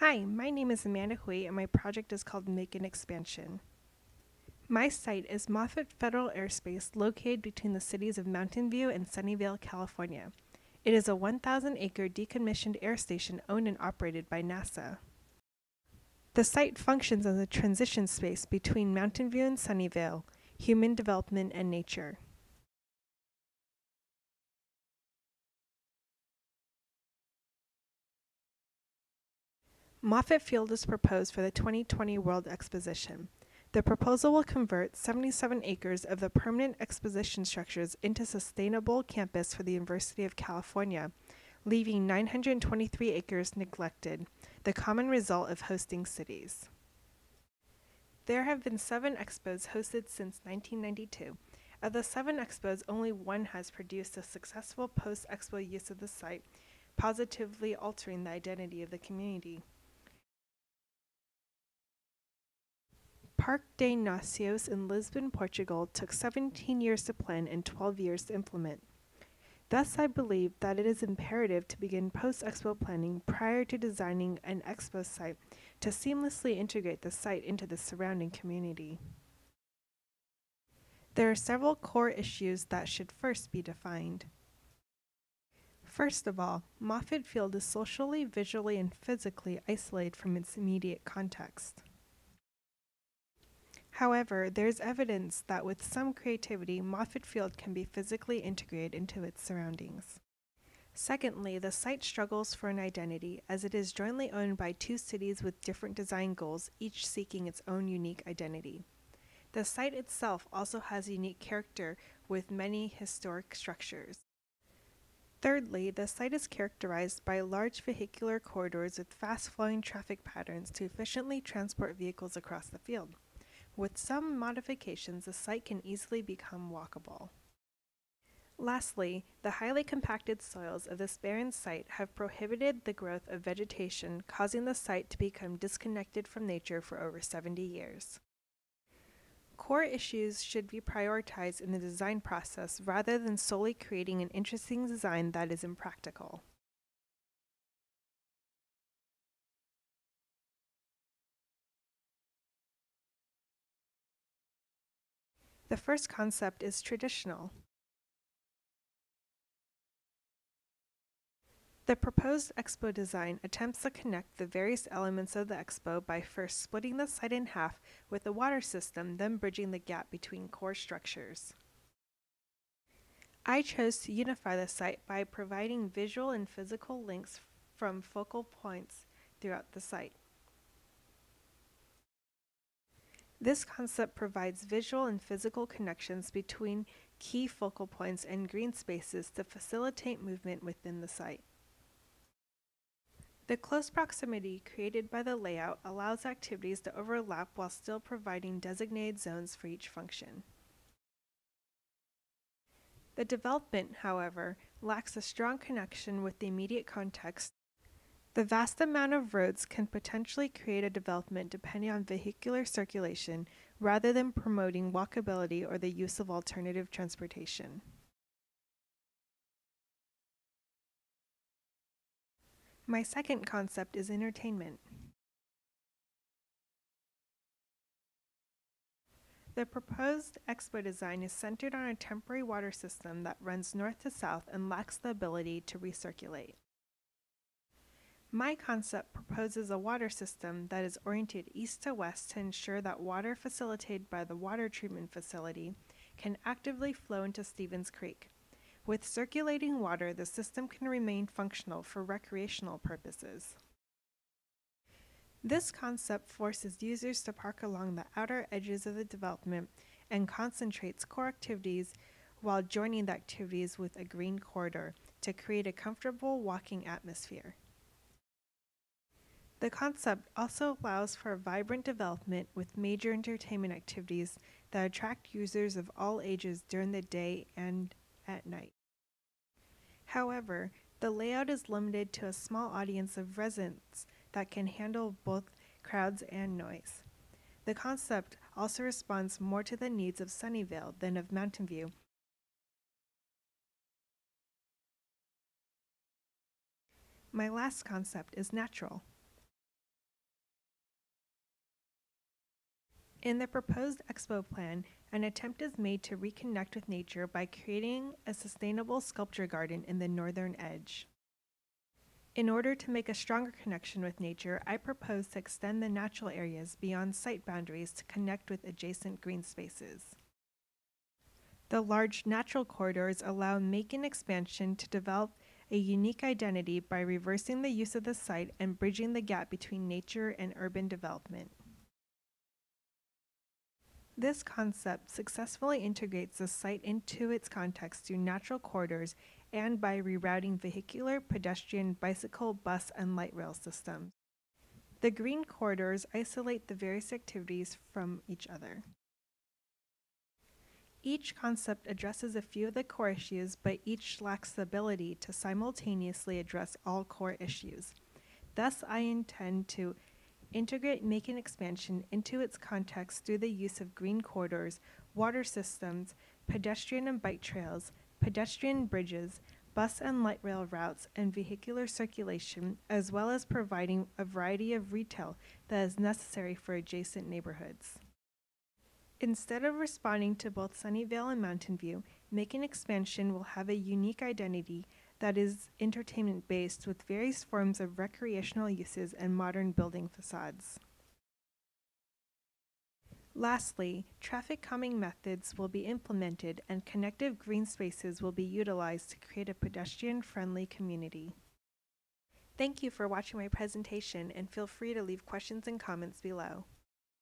Hi, my name is Amanda Hui and my project is called Macon Expansion. My site is Moffett Federal Airspace located between the cities of Mountain View and Sunnyvale, California. It is a 1,000-acre decommissioned air station owned and operated by NASA. The site functions as a transition space between Mountain View and Sunnyvale, human development and nature. Moffett Field is proposed for the 2020 World Exposition. The proposal will convert 77 acres of the permanent exposition structures into sustainable campus for the University of California, leaving 923 acres neglected, the common result of hosting cities. There have been 7 expos hosted since 1992. Of the 7 expos, only one has produced a successful post-expo use of the site, positively altering the identity of the community. Parque de Nações in Lisbon, Portugal took 17 years to plan and 12 years to implement. Thus, I believe that it is imperative to begin post-expo planning prior to designing an expo site to seamlessly integrate the site into the surrounding community. There are several core issues that should first be defined. First of all, Moffett Field is socially, visually, and physically isolated from its immediate context. However, there is evidence that with some creativity, Moffett Field can be physically integrated into its surroundings. Secondly, the site struggles for an identity, as it is jointly owned by 2 cities with different design goals, each seeking its own unique identity. The site itself also has unique character with many historic structures. Thirdly, the site is characterized by large vehicular corridors with fast-flowing traffic patterns to efficiently transport vehicles across the field. With some modifications, the site can easily become walkable. Lastly, the highly compacted soils of this barren site have prohibited the growth of vegetation, causing the site to become disconnected from nature for over 70 years. Core issues should be prioritized in the design process rather than solely creating an interesting design that is impractical. The first concept is traditional. The proposed expo design attempts to connect the various elements of the expo by first splitting the site in half with a water system, then bridging the gap between core structures. I chose to unify the site by providing visual and physical links from focal points throughout the site. This concept provides visual and physical connections between key focal points and green spaces to facilitate movement within the site. The close proximity created by the layout allows activities to overlap while still providing designated zones for each function. The development, however, lacks a strong connection with the immediate context. The vast amount of roads can potentially create a development depending on vehicular circulation rather than promoting walkability or the use of alternative transportation. My second concept is entertainment. The proposed expo design is centered on a temporary water system that runs north to south and lacks the ability to recirculate. My concept proposes a water system that is oriented east to west to ensure that water facilitated by the water treatment facility can actively flow into Stevens Creek. With circulating water, the system can remain functional for recreational purposes. This concept forces users to park along the outer edges of the development and concentrates core activities while joining the activities with a green corridor to create a comfortable walking atmosphere. The concept also allows for a vibrant development with major entertainment activities that attract users of all ages during the day and at night. However, the layout is limited to a small audience of residents that can handle both crowds and noise. The concept also responds more to the needs of Sunnyvale than of Mountain View. My last concept is natural. In the proposed expo plan, an attempt is made to reconnect with nature by creating a sustainable sculpture garden in the northern edge. In order to make a stronger connection with nature, I propose to extend the natural areas beyond site boundaries to connect with adjacent green spaces. The large natural corridors allow Macon Expansion to develop a unique identity by reversing the use of the site and bridging the gap between nature and urban development. This concept successfully integrates the site into its context through natural corridors and by rerouting vehicular, pedestrian, bicycle, bus, and light rail systems. The green corridors isolate the various activities from each other. Each concept addresses a few of the core issues, but each lacks the ability to simultaneously address all core issues. Thus, I intend to integrate Macon Expansion into its context through the use of green corridors, water systems, pedestrian and bike trails, pedestrian bridges, bus and light rail routes, and vehicular circulation, as well as providing a variety of retail that is necessary for adjacent neighborhoods. Instead of responding to both Sunnyvale and Mountain View, Macon Expansion will have a unique identity that is entertainment-based with various forms of recreational uses and modern building facades. Lastly, traffic calming methods will be implemented and connective green spaces will be utilized to create a pedestrian-friendly community. Thank you for watching my presentation, and feel free to leave questions and comments below.